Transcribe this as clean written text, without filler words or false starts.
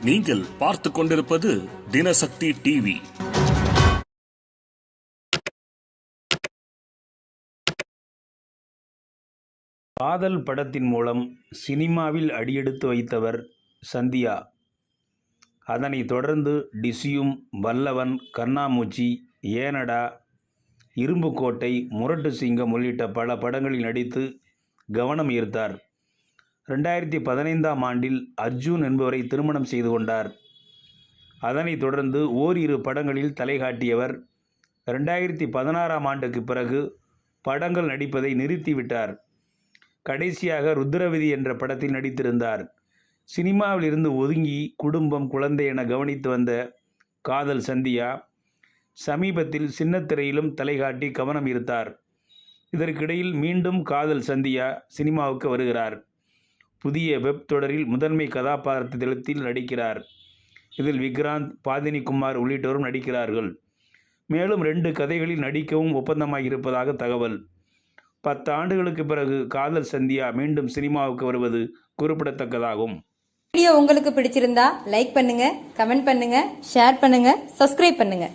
நீங்கள் பார்த்து கொண்டிருப்பது தினசக்தி டிவி. காதல் படத்தின் மூலம் சினிமாவில் அடியெடுத்து வைத்தவர் சந்தியா. அதனைத் தொடர்ந்து டிசியும், வல்லவன், கண்ணாமூச்சி, ஏனடா, இரும்புக்கோட்டை, முரட்டு சிங்கம் உள்ளிட்ட பல படங்களில் நடித்து கவனம் ஈர்த்தார். 2015ஆம் ஆண்டில் அர்ஜுன் என்பவரை திருமணம் செய்து கொண்டார். அதனைத் தொடர்ந்து ஓரிரு படங்களில் தலை காட்டியவர் 2016ஆம் ஆண்டுக்கு பிறகு படங்கள் நடிப்பதை நிறுத்திவிட்டார். கடைசியாக ருத்ரவதி என்ற படத்தில் நடித்திருந்தார். சினிமாவில் இருந்து ஒதுங்கி குடும்பம், குழந்தை என கவனித்து வந்த காதல் சந்தியா சமீபத்தில் சின்னத்திரையிலும் தலை காட்டி கவனம் ஈர்த்தார். இதற்கிடையில் மீண்டும் காதல் சந்தியா சினிமாவுக்கு வருகிறார். புதிய வெப் தொடரில் முதன்மை கதாபாத்திரத்தில் நடிக்கிறார். இதில் விக்ராந்த், பாதினி குமார் உள்ளிட்டோரும் நடிக்கிறார்கள். மேலும் 2 கதைகளில் நடிக்கவும் ஒப்பந்தமாகியிருப்பதாக தகவல். 10 ஆண்டுகளுக்கு பிறகு காதல் சந்தியா மீண்டும் சினிமாவுக்கு வருவது குறிப்பிடத்தக்கதாகும். வீடியோ உங்களுக்கு பிடிச்சிருந்தா லைக் பண்ணுங்க, கமெண்ட் பண்ணுங்க, ஷேர் பண்ணுங்க, சப்ஸ்கிரைப் பண்ணுங்க.